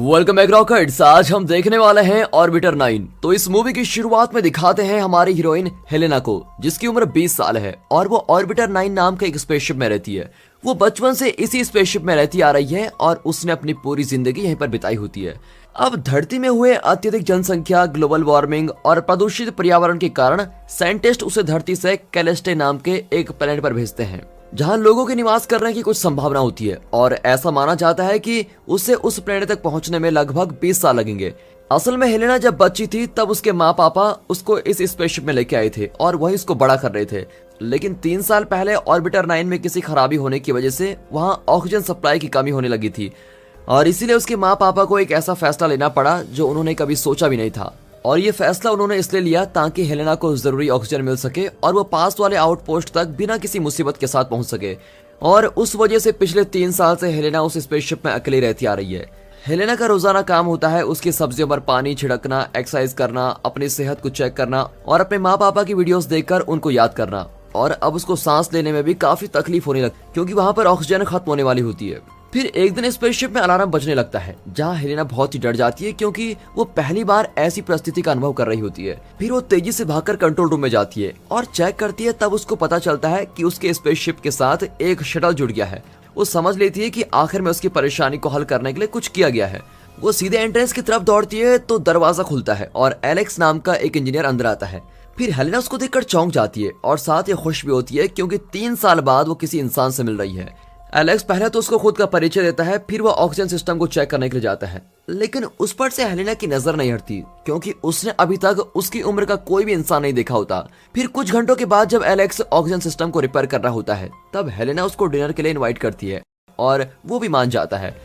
Welcome back rockets. आज हम देखने वाले हैं ऑर्बिटर 9। तो इस मूवी की शुरुआत में दिखाते हैं हमारी हीरोइन हेलेना को, जिसकी उम्र 20 साल है और वो ऑर्बिटर 9 नाम के एक स्पेसशिप में रहती है। वो बचपन से इसी स्पेसशिप में रहती आ रही है और उसने अपनी पूरी जिंदगी यहीं पर बिताई होती है। अब धरती में हुए अत्यधिक जनसंख्या, ग्लोबल वार्मिंग और प्रदूषित पर्यावरण के कारण साइंटिस्ट उसे धरती से कैलेस्टे नाम के एक प्लेनेट पर भेजते हैं, जहां लोगों के निवास करने की कुछ संभावना होती है और ऐसा माना जाता है कि उसे उस प्लेनेट तक पहुंचने में लगभग 20 साल लगेंगे। असल में हेलेना जब बच्ची थी तब उसके माँ पापा उसको इस स्पेसशिप में लेके आए थे और वही उसको बड़ा कर रहे थे। लेकिन 3 साल पहले ऑर्बिटर 9 में किसी खराबी होने की वजह से वहां ऑक्सीजन सप्लाई की कमी होने लगी थी और इसीलिए उसके माँ पापा को एक ऐसा फैसला लेना पड़ा जो उन्होंने कभी सोचा भी नहीं था। और ये फैसला उन्होंने इसलिए लिया ताकि हेलेना को जरूरी ऑक्सीजन मिल सके और वो पास वाले आउटपोस्ट तक बिना किसी मुसीबत के साथ पहुंच सके। और उस वजह से पिछले 3 साल से हेलेना उस स्पेसशिप में अकेली रहती आ रही है। हेलेना का रोजाना काम होता है उसकी सब्जियों पर पानी छिड़कना, एक्सरसाइज करना, अपनी सेहत को चेक करना और अपने माँ पापा की वीडियोस देखकर उनको याद करना। और अब उसको सांस लेने में भी काफी तकलीफ होने लगती क्योंकि वहां पर ऑक्सीजन खत्म होने वाली होती है। फिर एक दिन स्पेसशिप में अलार्म बजने लगता है, जहां हेलेना बहुत ही डर जाती है क्योंकि वो पहली बार ऐसी परिस्थिति का अनुभव कर रही होती है। फिर वो तेजी से भागकर कंट्रोल रूम में जाती है और चेक करती है। तब उसको पता चलता है कि उसके स्पेसशिप के साथ एक शटल जुड़ गया है। वो समझ लेती है कि आखिर में उसकी परेशानी को हल करने के लिए कुछ किया गया है। वो सीधे एंट्रेंस की तरफ दौड़ती है तो दरवाजा खुलता है और एलेक्स नाम का एक इंजीनियर अंदर आता है। फिर हेलेना उसको देखकर चौंक जाती है और साथ ही खुश भी होती है क्योंकि 3 साल बाद वो किसी इंसान से मिल रही है। एलेक्स पहले तो उसको खुद का परिचय देता है, फिर वो ऑक्सीजन सिस्टम को चेक करने के लिए जाता है। लेकिन उस पर से हेलेना की नजर नहीं हटती क्योंकि उसने अभी तक उसकी उम्र का कोई भी इंसान नहीं देखा होता। फिर कुछ घंटों के बाद जब एलेक्स ऑक्सीजन सिस्टम को रिपेयर कर रहा होता है तब हेलेना उसको डिनर के लिए इनवाइट करती है और वो भी मान जाता है।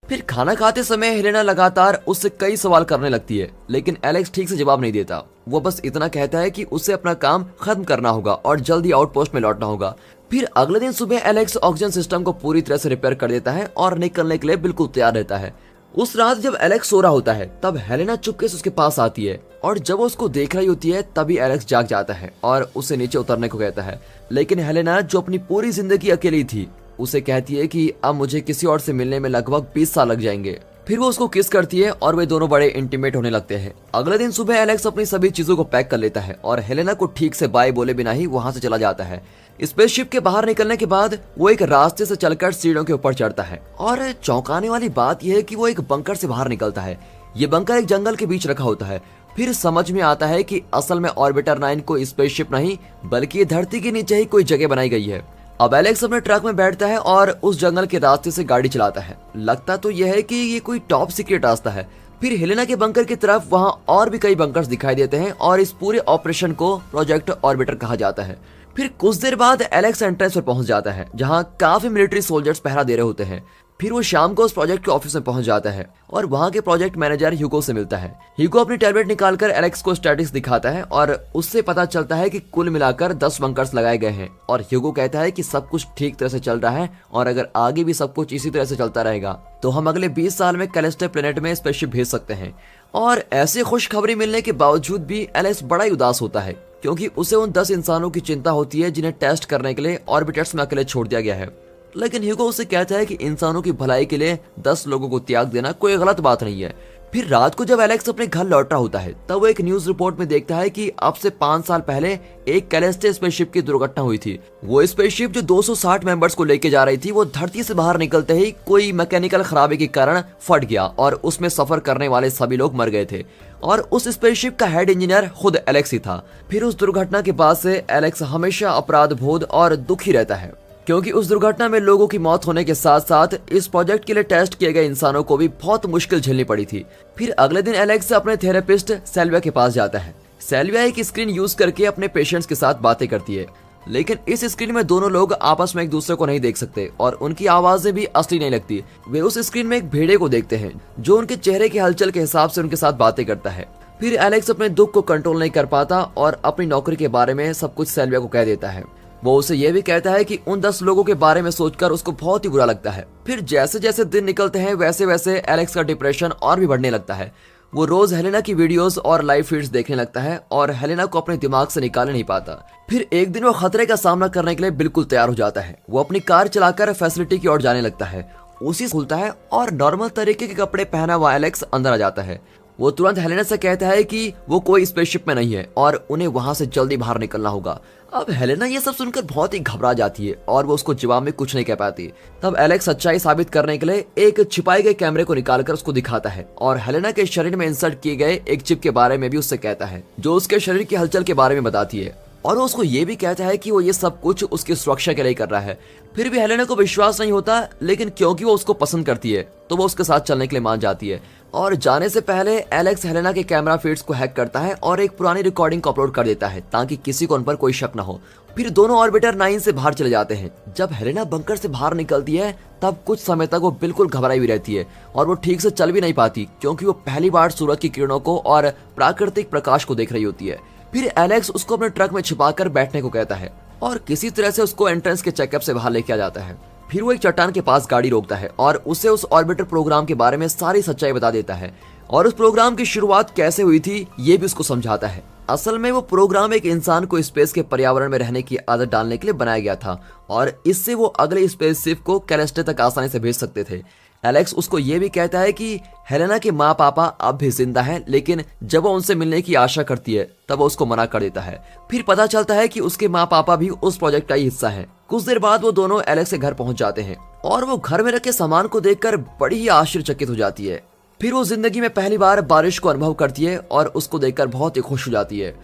फिर खाना खाते समय हेलेना लगातार उससे कई सवाल करने लगती है, लेकिन एलेक्स ठीक से जवाब नहीं देता। वो बस इतना कहता है कि उसे अपना काम खत्म करना होगा और जल्दी आउटपोस्ट में लौटना होगा। फिर अगले दिन सुबह एलेक्स ऑक्सीजन सिस्टम को पूरी तरह से रिपेयर कर देता है और निकलने के लिए बिल्कुल तैयार रहता है। उस रात जब एलेक्स सो रहा होता है तब हेलेना चुपके से उसके पास आती है और जब वो उसको देख रही होती है तभी एलेक्स जाग जाता है और उसे नीचे उतरने को कहता है। लेकिन हेलेना, जो अपनी पूरी जिंदगी अकेली थी, उसे कहती है कि अब मुझे किसी और से मिलने में लगभग 20 साल लग जाएंगे। फिर वो उसको किस करती है और वे दोनों बड़े इंटीमेट होने लगते हैं। अगले दिन सुबह एलेक्स अपनी सभी चीजों को पैक कर लेता है और हेलेना को ठीक से बाय बोले बिना ही वहां से चला जाता है। स्पेसशिप के बाहर निकलने के बाद वो एक रास्ते से चलकर सीढ़ियों के ऊपर चढ़ता है और चौंकाने वाली बात यह है कि वो एक बंकर से बाहर निकलता है। ये बंकर एक जंगल के बीच रखा होता है। फिर समझ में आता है कि असल में ऑर्बिटर 9 को स्पेसशिप नहीं बल्कि धरती के नीचे ही कोई जगह बनाई गई है। अब एलेक्स अपने ट्रक में बैठता है और उस जंगल के रास्ते से गाड़ी चलाता है। लगता तो यह है कि ये कोई टॉप सीक्रेट रास्ता है। फिर हेलेना के बंकर की तरफ वहां और भी कई बंकर्स दिखाई देते हैं और इस पूरे ऑपरेशन को प्रोजेक्ट ऑर्बिटर कहा जाता है। फिर कुछ देर बाद एलेक्स एंट्रेंस पर पहुंच जाता है जहां काफी मिलिट्री सोल्जर्स पहरा दे रहे होते हैं। फिर वो शाम को उस प्रोजेक्ट के ऑफिस में पहुंच जाता है और वहां के प्रोजेक्ट मैनेजर ह्यूगो से मिलता है। ह्यूगो अपनी टैबलेट निकालकर एलेक्स को स्टैटिक्स दिखाता है और उससे पता चलता है कि कुल मिलाकर 10 बंकर्स लगाए गए हैं। और ह्यूगो कहता है कि सब कुछ ठीक तरह से चल रहा है और अगर आगे भी सब कुछ इसी तरह से चलता रहेगा तो हम अगले 20 साल में कैलेस्टे प्लेनेट में स्पेसशिप भेज सकते हैं। और ऐसी खुशखबरी मिलने के बावजूद भी एलेक्स बड़ा ही उदास होता है क्योंकि उसे उन 10 इंसानों की चिंता होती है जिन्हें टेस्ट करने के लिए ऑर्बिटर्स में अकेले छोड़ दिया गया है। लेकिन ह्यूगो उसे कहता है कि इंसानों की भलाई के लिए 10 लोगों को त्याग देना कोई गलत बात नहीं है। फिर रात को जब एलेक्स अपने घर लौट रहा होता है तब वो एक न्यूज रिपोर्ट में देखता है कि अब से 5 साल पहले एक कैलेस्टे स्पेसशिप की दुर्घटना हुई थी। वो स्पेसशिप जो 260 मेंबर्स को लेके जा रही थी वो धरती से बाहर निकलते ही कोई मैकेनिकल खराबी के कारण फट गया और उसमें सफर करने वाले सभी लोग मर गए थे और उस स्पेसशिप का हेड इंजीनियर खुद एलेक्स ही था। फिर उस दुर्घटना के बाद से एलेक्स हमेशा अपराध बोध और दुखी रहता है क्योंकि उस दुर्घटना में लोगों की मौत होने के साथ साथ इस प्रोजेक्ट के लिए टेस्ट किए गए इंसानों को भी बहुत मुश्किल झेलनी पड़ी थी। फिर अगले दिन एलेक्स अपने थेरेपिस्ट सेल्विया के पास जाता है। सेल्विया एक स्क्रीन यूज करके अपने पेशेंट्स के साथ बातें करती है, लेकिन इस स्क्रीन में दोनों लोग आपस में एक दूसरे को नहीं देख सकते और उनकी आवाजें भी असली नहीं लगती। वे उस स्क्रीन में एक भेड़िए को देखते हैं जो उनके चेहरे की हलचल के हिसाब से उनके साथ बातें करता है। फिर एलेक्स अपने दुख को कंट्रोल नहीं कर पाता और अपनी नौकरी के बारे में सब कुछ सेल्विया को कह देता है। वो उसे यह भी कहता है कि उन 10 लोगों के बारे में सोचकर उसको बहुत ही बुरा लगता है। फिर जैसे जैसे दिन निकलते हैं वैसे वैसे एलेक्स का डिप्रेशन और भी बढ़ने लगता है। वो रोज हेलेना की वीडियोस और लाइव फीड्स देखने लगता है और हेलेना को अपने दिमाग से निकाल नहीं पाता। फिर एक दिन वो खतरे का सामना करने के लिए बिल्कुल तैयार हो जाता है। वो अपनी कार चलाकर फैसिलिटी की ओर जाने लगता है। उसी से खुलता है और नॉर्मल तरीके के कपड़े पहना हुआ एलेक्स अंदर आ जाता है। वो तुरंत हेलेना से कहता है कि वो कोई स्पेसशिप में नहीं है और उन्हें वहां से जल्दी बाहर निकलना होगा। अब हेलेना ये सब सुनकर बहुत ही घबरा जाती है और वो उसको जवाब में कुछ नहीं कह पाती। तब एलेक्स सच्चाई साबित करने के लिए एक छिपाए गए कैमरे को निकालकर उसको दिखाता है और हेलेना के शरीर में इंसर्ट किए गए एक चिप के बारे में भी उससे कहता है, जो उसके शरीर की हलचल के बारे में बताती है। और वो उसको ये भी कहता है कि वो ये सब कुछ उसकी सुरक्षा के लिए कर रहा है। फिर भी हेलेना को विश्वास नहीं होता, लेकिन क्योंकि वो उसको पसंद करती है तो वो उसके साथ चलने के लिए मान जाती है। और जाने से पहले एलेक्स हेलेना के कैमरा फीड्स को हैक करता है और एक पुरानी रिकॉर्डिंग को अपलोड कर देता है ताकि किसी को उन पर कोई शक न हो। फिर दोनों ऑर्बिटर 9 से बाहर चले जाते हैं। जब हेलेना बंकर से बाहर निकलती है तब कुछ समय तक वो बिल्कुल घबराई हुई रहती है और वो ठीक से चल भी नहीं पाती, क्योंकि वो पहली बार सूरज की किरणों को और प्राकृतिक प्रकाश को देख रही होती है। फिर एलेक्स उसको अपने ट्रक में छिपाकर बैठने को कहता है और किसी तरह से उसको एंट्रेंस के चेकअप से बाहर लेके आ जाता है। फिर वो एक चट्टान के पास गाड़ी रोकता है और उसे उस ऑर्बिटर प्रोग्राम के बारे में सारी सच्चाई बता देता है और उस प्रोग्राम की शुरुआत कैसे हुई थी ये भी उसको समझाता है। असल में वो प्रोग्राम एक इंसान को स्पेस के पर्यावरण में रहने की आदत डालने के लिए बनाया गया था और इससे वो अगले स्पेसशिप को कैलेस्टे तक आसानी से भेज सकते थे। एलेक्स उसको ये भी कहता है कि हेलेना के माँ पापा अब भी जिंदा हैं, लेकिन जब वो उनसे मिलने की आशा करती है तब वो उसको मना कर देता है। फिर पता चलता है कि उसके माँ पापा भी उस प्रोजेक्ट का ही हिस्सा हैं। कुछ देर बाद वो दोनों एलेक्स के घर पहुंच जाते हैं और वो घर में रखे सामान को देखकर बड़ी ही आश्चर्यचकित हो जाती है। फिर वो जिंदगी में पहली बार बारिश को अनुभव करती है और उसको देखकर बहुत ही खुश हो जाती है।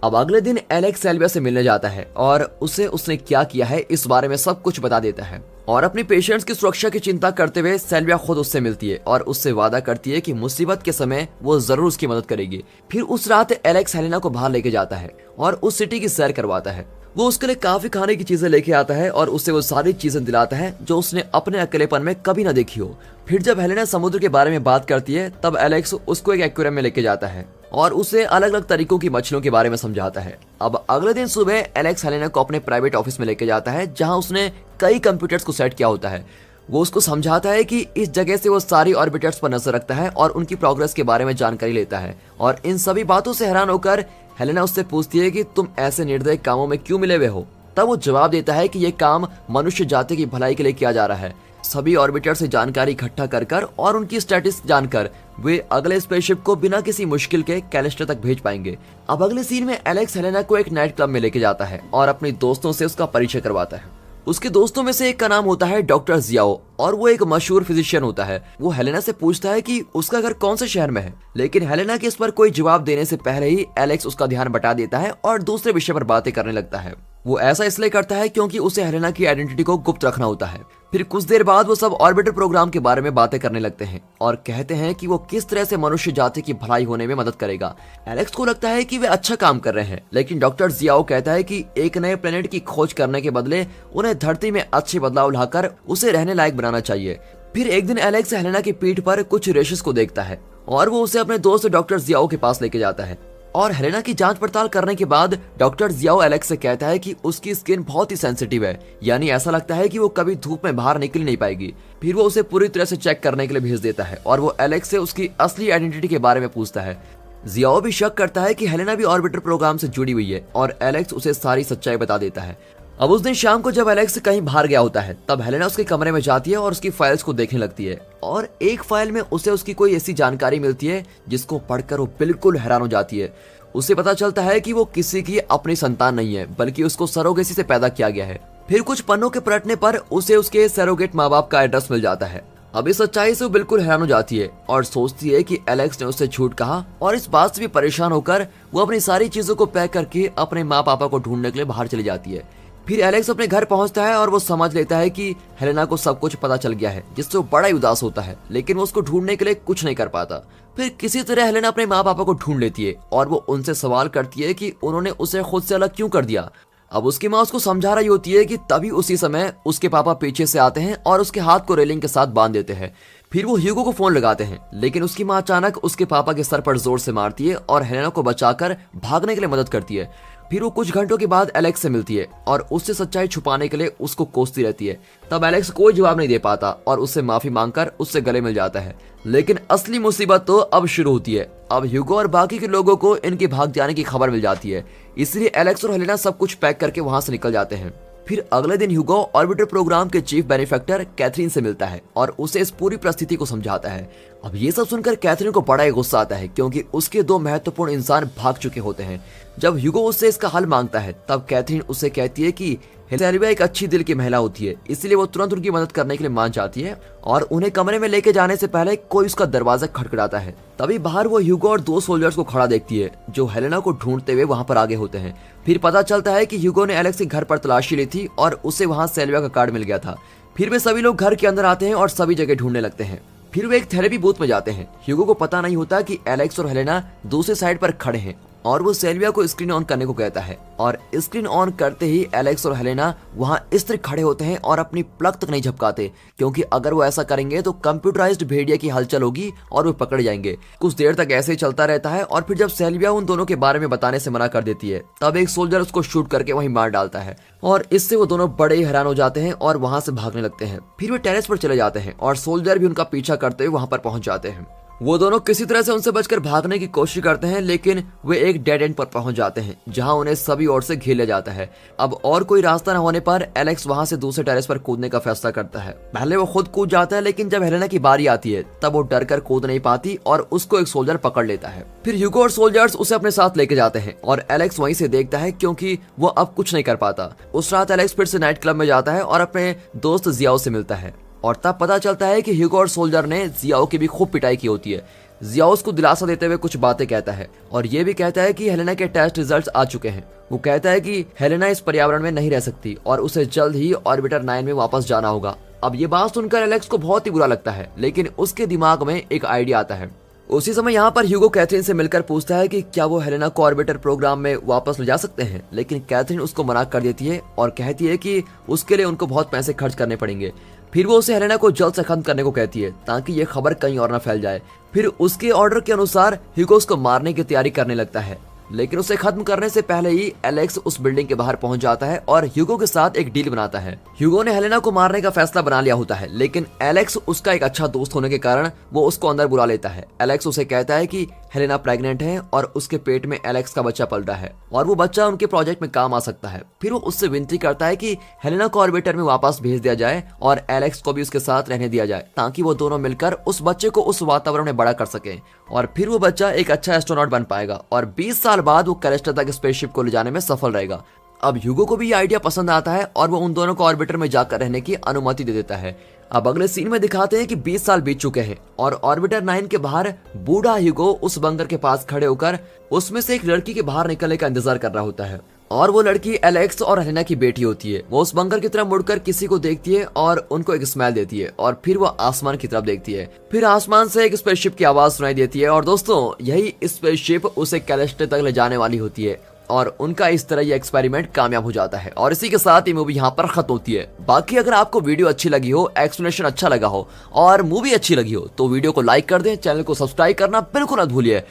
अब अगले दिन एलेक्स सेल्विया से मिलने जाता है और उसने क्या किया है इस बारे में सब कुछ बता देता है और अपनी पेशेंट्स की सुरक्षा की चिंता करते हुए सेल्विया खुद उससे मिलती है और उससे वादा करती है कि मुसीबत के समय वो जरूर उसकी मदद करेगी। फिर उस रात एलेक्स हेलेना को बाहर लेके जाता है और उस सिटी की सैर करवाता है। वो उसके लिए काफी खाने की चीजें लेके आता है और उससे वो सारी चीजें दिलाता है जो उसने अपने अकेलेपन में कभी ना देखी हो। फिर जब हेलेना समुद्र के बारे में बात करती है तब एलेक्स उसको एक एक्वेरियम में लेके जाता है और उसे अलग अलग तरीकों की मछलियों के बारे में समझाता है। अब अगले दिन सुबह एलेक्स हेलेना को अपने प्राइवेट ऑफिस में लेके जाता है जहां उसने कई कंप्यूटर्स को सेट किया होता है। वो उसको समझाता है कि इस जगह से वो सारी ऑर्बिटर्स पर नजर रखता है और उनकी प्रोग्रेस के बारे में जानकारी लेता है। और इन सभी बातों से हैरान होकर हेलेना उससे पूछती है कि तुम ऐसे निर्दयी कामों में क्यों मिले हुए हो। तब वो जवाब देता है कि ये काम मनुष्य जाति की भलाई के लिए किया जा रहा है। सभी ऑर्बिटर से जानकारी इकट्ठा कर और उनकी स्टेटस जानकर वे अगले स्पेसशिप को बिना किसी मुश्किल के कैलिस्टर तक भेज पाएंगे। अब अगले सीन में एलेक्स हेलेना को एक नाइट क्लब में लेके जाता है और अपने दोस्तों से उसका परिचय करवाता है। उसके दोस्तों में से एक का नाम होता है डॉक्टर जियाओ और वो एक मशहूर फिजिशियन होता है। वो हेलेना से पूछता है कि उसका घर कौन से शहर में है, लेकिन हेलेना के इस पर कोई जवाब देने से पहले ही एलेक्स उसका ध्यान बटा देता है और दूसरे विषय पर बातें करने लगता है। वो ऐसा इसलिए करता है क्योंकि उसे हेलेना की आइडेंटिटी को गुप्त रखना होता है। फिर कुछ देर बाद वो सब ऑर्बिटर प्रोग्राम के बारे में बातें करने लगते हैं और कहते हैं कि वो किस तरह से मनुष्य जाति की भलाई होने में मदद करेगा। एलेक्स को लगता है कि वे अच्छा काम कर रहे हैं, लेकिन डॉक्टर जियाओ कहता है कि एक नए प्लेनेट की खोज करने के बदले उन्हें धरती में अच्छे बदलाव लाकर उसे रहने लायक बनाना चाहिए। फिर एक दिन एलेक्स हेलेना की पीठ पर कुछ रेशेस को देखता है और वो उसे अपने दोस्त डॉक्टर जियाओ के पास लेके जाता है। और हेलेना की जांच पड़ताल करने के बाद डॉक्टर जियाओ एलेक्स से कहता है कि उसकी स्किन बहुत ही सेंसिटिव है, यानी ऐसा लगता है कि वो कभी धूप में बाहर निकल नहीं पाएगी। फिर वो उसे पूरी तरह से चेक करने के लिए भेज देता है और वो एलेक्स से उसकी असली आइडेंटिटी के बारे में पूछता है। जियाओ भी शक करता है कि हेलेना भी ऑर्बिटर प्रोग्राम से जुड़ी हुई है और एलेक्स उसे सारी सच्चाई बता देता है। अब उस दिन शाम को जब एलेक्स कहीं बाहर गया होता है तब हेलेना उसके कमरे में जाती है और उसकी फाइल्स को देखने लगती है और एक फाइल में उसे उसकी कोई ऐसी जानकारी मिलती है जिसको पढ़कर वो बिल्कुल हैरान हो जाती है। उसे पता चलता है कि वो किसी की अपनी संतान नहीं है, बल्कि उसको सरोगेसी से पैदा किया गया है। फिर कुछ पन्नों के पलटने पर उसे उसके सरोगेट माँ बाप का एड्रेस मिल जाता है। अब इस सच्चाई से वो बिल्कुल हैरान हो जाती है और सोचती है कि एलेक्स ने उससे झूठ कहा और इस बात से भी परेशान होकर वो अपनी सारी चीजों को पैक करके अपने माँ पापा को ढूंढने के लिए बाहर चली जाती है। फिर एलेक्स अपने घर पहुंचता है और वो समझ लेता है कि हेलेना को सब कुछ पता चल गया है, जिससे वो बड़ा ही उदास होता है, लेकिन वो उसको ढूंढने के लिए कुछ नहीं कर पाता। फिर किसी तरह हेलेना अपने माँ पापा को ढूंढ लेती है और वो उनसे सवाल करती है कि उन्होंने उसे खुद से अलग क्यों कर दिया। अब उसकी माँ उसको समझा रही होती है कि तभी उसी समय उसके पापा पीछे से आते हैं और उसके हाथ को रेलिंग के साथ बांध देते हैं। फिर वो ह्यूगो को फोन लगाते हैं, लेकिन उसकी माँ अचानक उसके पापा के सर पर जोर से मारती है और हेलेना को बचाकर भागने के लिए मदद करती है। फिर वो कुछ घंटों के बाद एलेक्स से मिलती है और उससे सच्चाई छुपाने के लिए उसको कोसती रहती है। तब एलेक्स कोई जवाब नहीं दे पाता और उससे माफी मांगकर उससे गले मिल जाता है। लेकिन असली मुसीबत तो अब शुरू होती है। अब ह्यूगो और बाकी के लोगों को इनके भाग जाने की खबर मिल जाती है, इसलिए एलेक्स और हेलेना सब कुछ पैक करके वहां से निकल जाते हैं। फिर अगले दिन ह्यूगो ऑर्बिटर प्रोग्राम के चीफ बेनिफैक्टर कैथरीन से मिलता है और उसे इस पूरी परिस्थिति को समझाता है। अब ये सब सुनकर कैथरीन को बड़ा ही गुस्सा आता है क्योंकि उसके दो महत्वपूर्ण इंसान भाग चुके होते हैं। जब ह्यूगो उससे इसका हल मांगता है तब कैथरीन उससे कहती है कि सेल्विया एक अच्छी दिल की महिला होती है, इसलिए वो तुरंत उनकी मदद करने के लिए मान जाती है और उन्हें कमरे में लेके जाने से पहले कोई उसका दरवाजा खटखटाता है। तभी बाहर वो ह्यूगो और दो सोल्जर्स को खड़ा देखती है जो हेलेना को ढूंढते हुए वहां पर आगे होते हैं। फिर पता चलता है कि ह्यूगो ने एलेक्स के घर पर तलाशी ली थी और उसे वहां सेल्विया का कार्ड मिल गया था। फिर वे सभी लोग घर के अंदर आते हैं और सभी जगह ढूंढने लगते हैं। फिर वे एक थेरेपी बूथ में जाते हैं। ह्यूगो को पता नहीं होता कि एलेक्स और हेलेना दूसरी साइड पर खड़े हैं और वो सेल्विया को स्क्रीन ऑन करने को कहता है और स्क्रीन ऑन करते ही एलेक्स और हेलेना वहां इस तरह खड़े होते हैं और अपनी प्लक तक नहीं झपकाते क्योंकि अगर वो ऐसा करेंगे तो कंप्यूटराइज्ड भेड़िया की हलचल होगी और वो पकड़ जाएंगे। कुछ देर तक ऐसे ही चलता रहता है और फिर जब सेल्विया उन दोनों के बारे में बताने से मना कर देती है तब एक सोल्जर उसको शूट करके वहीं मार डालता है और इससे वो दोनों बड़े ही हैरान हो जाते हैं और वहां से भागने लगते हैं। फिर वे टेरेस पर चले जाते हैं और सोल्जर भी उनका पीछा करते हुए वहां पर पहुंच जाते हैं। वो दोनों किसी तरह से उनसे बचकर भागने की कोशिश करते हैं लेकिन वे एक डेड एंड पर पहुंच जाते हैं जहां उन्हें सभी ओर से घेर लिया जाता है। अब और कोई रास्ता न होने पर एलेक्स वहां से दूसरे टेरेस पर कूदने का फैसला करता है। पहले वो खुद कूद जाता है लेकिन जब हेलेना की बारी आती है तब वो डर कर कूद नहीं पाती और उसको एक सोल्जर पकड़ लेता है। फिर ह्यूगो और सोल्जर्स उसे अपने साथ लेके जाते हैं और एलेक्स वहीं से देखता है क्योंकि वो अब कुछ नहीं कर पाता। उस रात एलेक्स फिर से नाइट क्लब में जाता है और अपने दोस्त जियाओ से मिलता है और तब पता चलता है कि ह्यूगो और सोल्जर ने जियाओ की भी खूब पिटाई की होती है। जियाओ उसको दिलासा देते हुए कुछ बातें कहता है और ये भी कहता है कि हेलेना के टेस्ट रिजल्ट्स आ चुके हैं। वो कहता है कि हेलेना इस पर्यावरण में नहीं रह सकती और उसे जल्द ही ऑर्बिटर 9 में वापस जाना होगा। अब ये बात सुनकर एलेक्स को बहुत ही बुरा लगता है लेकिन उसके दिमाग में एक आइडिया आता है। उसी समय यहाँ पर ह्यूगो कैथरीन से मिलकर पूछता है कि क्या वो हेलेना को ऑर्बिटर प्रोग्राम में वापस ले जा सकते हैं, लेकिन कैथरीन उसको मना कर देती है और कहती है कि उसके लिए उनको बहुत पैसे खर्च करने पड़ेंगे। फिर वो उसे हेलेना को जल्द से खत्म करने को कहती है ताकि ये खबर कहीं और न फैल जाए। फिर उसके ऑर्डर के अनुसार ह्यूगो उसको मारने की तैयारी करने लगता है लेकिन उसे खत्म करने से पहले ही एलेक्स उस बिल्डिंग के बाहर पहुंच जाता है और ह्यूगो के साथ एक डील बनाता है। ह्यूगो ने हेलेना को मारने का फैसला बना लिया होता है लेकिन एलेक्स उसका एक अच्छा दोस्त होने के कारण वो उसको अंदर बुला लेता है। एलेक्स उसे कहता है कि हेलेना प्रेग्नेंट है और उसके पेट में एलेक्स का बच्चा पल रहा है और वो बच्चा उनके प्रोजेक्ट में काम आ सकता है। फिर वो उससे विनती करता है कि हेलेना को ऑर्बिटर में वापस भेज दिया जाए और एलेक्स को भी उसके साथ रहने दिया जाए ताकि वो दोनों मिलकर उस बच्चे को उस वातावरण में बड़ा कर सके और फिर वो बच्चा एक अच्छा एस्ट्रोनॉट बन पाएगा और 20 साल बाद वो कैलेस्टर तक स्पेसशिप को ले जाने में सफल रहेगा। अब ह्यूगो को भी ये आइडिया पसंद आता है और वो उन दोनों को ऑर्बिटर में जाकर रहने की अनुमति दे देता है। अब अगले सीन में दिखाते हैं कि 20 साल बीत चुके हैं और ऑर्बिटर 9 के बाहर बूढ़ा ह्यूगो उस बंकर के पास खड़े होकर उसमें से एक लड़की के बाहर निकलने का इंतजार कर रहा होता है और वो लड़की एलेक्स और हेलेना की बेटी होती है। वो उस बंकर की तरफ मुड़कर किसी को देखती है और उनको एक स्माइल देती है और फिर वो आसमान की तरफ देखती है। फिर आसमान से एक स्पेसशिप की आवाज सुनाई देती है और दोस्तों यही स्पेसशिप उसे कैलेस्टर तक ले जाने वाली होती है और उनका इस तरह ये एक्सपेरिमेंट कामयाब हो जाता है और इसी के साथ ये मूवी यहाँ पर खत्म होती है। बाकी अगर आपको वीडियो अच्छी लगी हो, एक्सप्लेनेशन अच्छा लगा हो और मूवी अच्छी लगी हो तो वीडियो को लाइक कर दें, चैनल को सब्सक्राइब करना बिल्कुल मत भूलिए।